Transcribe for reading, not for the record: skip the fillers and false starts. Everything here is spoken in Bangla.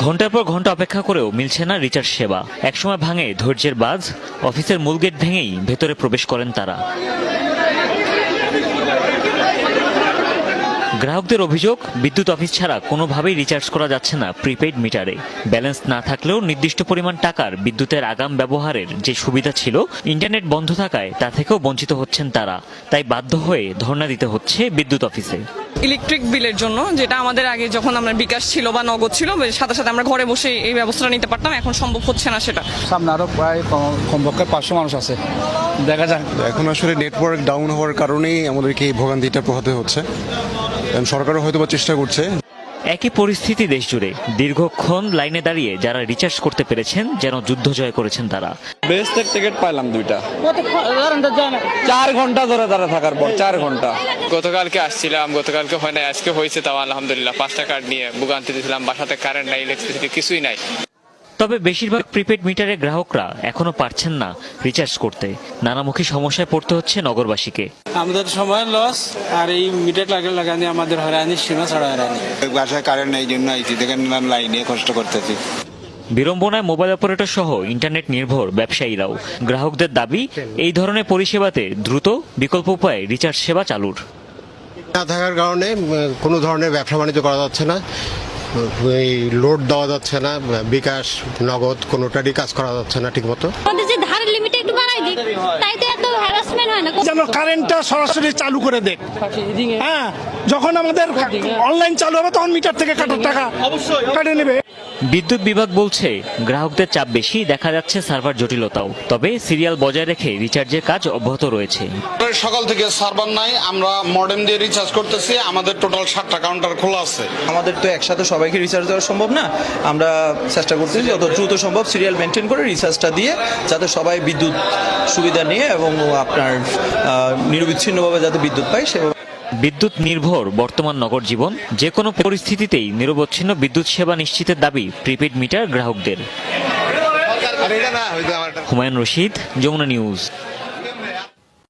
ঘন্টার পর ঘন্টা অপেক্ষা করেও মিলছে না রিচার্জ সেবা। একসময় ভাঙে ধৈর্যের বাঁধ, অফিসের মূল গেট ভেঙেই ভেতরে প্রবেশ করেন তারা। গ্রাহকদের অভিযোগ, বিদ্যুৎ অফিস ছাড়া কোনোভাবেই রিচার্জ করা যাচ্ছে না প্রিপেইড মিটারে। ব্যালেন্স না থাকলেও নির্দিষ্ট পরিমাণ টাকার বিদ্যুতের আগাম ব্যবহারের যে সুবিধা ছিল, ইন্টারনেট বন্ধ থাকায় তা থেকেও বঞ্চিত হচ্ছেন তারা। তাই বাধ্য হয়ে ধর্ণা দিতে হচ্ছে বিদ্যুৎ অফিসে। ইলেকট্রিক বিলের জন্য, যেটা আমাদের আগে যখন আমরা বিকাশ ছিল বা নগদ ছিল, সাথে সাথে আমরা ঘরে বসে এই ব্যবস্থাটা নিতে পারতাম, এখন সম্ভব হচ্ছে না সেটা। সামনে আরো প্রায় কমপক্ষে 500 মানুষ আছে, দেখা যাক। এখন আসলে নেটওয়ার্ক ডাউন হওয়ার কারণেই আমাদেরকে এই ভোগান্তিটা পোহাতে হচ্ছে। সরকারও হয়তো চেষ্টা করছে। একই পরিস্থিতি দেশ জুড়ে। দীর্ঘক্ষণ লাইনে দাঁড়িয়ে যারা রিচার্জ করতে পেরেছেন যেন যুদ্ধ জয় করেছেন তারা। বেস্টের টিকিট পাইলাম 2টা, 4 ঘন্টা ধরে দাঁড়া থাকার পর 4 ঘন্টা। গতকালকে আসছিলাম, গতকালকে হয় নাই, আজকে হয়েছে, তাও আলহামদুলিল্লাহ। 5টা কার্ড নিয়ে ভোগান্তি দিয়েছিলাম, বাসাতে কারেন্ট নাই, ইলেকট্রিসিটি কিছুই নাই। তবে বেশিরভাগ প্রিপেড মিটারের গ্রাহকরা এখনো পারছেন না রিচার্জ করতে। নানামুখী সমস্যায় পড়তে হচ্ছে নগরবাসীকে। আমাদের সময় লস, আর এই মিটার লাগানি আমাদের হয়রানি সীমা ছাড়া হয়রানি। বাসায় কারেন্ট নেই জন্য আইছি, দেখেন লাইনে কষ্ট করতেছি। বিড়ম্বনায় মোবাইল অপারেটর সহ ইন্টারনেট নির্ভর ব্যবসায়ীরাও। গ্রাহকদের দাবি, এই ধরনের পরিষেবাতে দ্রুত বিকল্প উপায়ে রিচার্জ সেবা চালুর। না থাকার কারণে কোনো ধরনের ব্যবসা বাণিজ্য করা যাচ্ছে না, এই লোড দেওয়া যাচ্ছে না, বিকাশ নগদ কোনোটারই কাজ করা যাচ্ছে না ঠিক মতো। আমাদের যে ধারের লিমিট একটু বাড়াই দিক, তাই তো এত হ্যারাসমেন্ট হয় না। যেন কারেন্টটা সরাসরি চালু করে দেখ। হ্যাঁ, যখন আমাদের অনলাইন চালু হবে তখন মিটার থেকে কাটার টাকা অবশ্যই কাটে নেবে। বিদ্যুৎ বিভাগ বলছে গ্রাহকদের চাপ বেশি, দেখা যাচ্ছে সার্ভার জটিলতাও। তবে সিরিয়াল বজায় রেখে রিচার্জের কাজ অব্যাহত রয়েছে। সকাল থেকে সার্ভার নাই, আমরা মডেম দিয়ে রিচার্জ করতেছি। আমাদের টোটাল 7টা কাউন্টার খোলা আছে। আমাদের তো একসাথে সবাইকে রিচার্জ দেওয়া সম্ভব না, আমরা চেষ্টা করতেছি যত দ্রুত সম্ভব সিরিয়াল মেনটেন করে রিচার্জটা দিয়ে, যাতে সবাই বিদ্যুৎ সুবিধা নিয়ে এবং আপনার নিরবিচ্ছিন্নভাবে যাতে বিদ্যুৎ পায় সেভাবে। বিদ্যুৎ নির্ভর বর্তমান নগর জীবন, যে কোনো পরিস্থিতিতেই নিরবচ্ছিন্ন বিদ্যুৎ সেবা নিশ্চিতের দাবি প্রিপেড মিটার গ্রাহকদের। হুমায়ুন রশিদ, যমুনা নিউজ।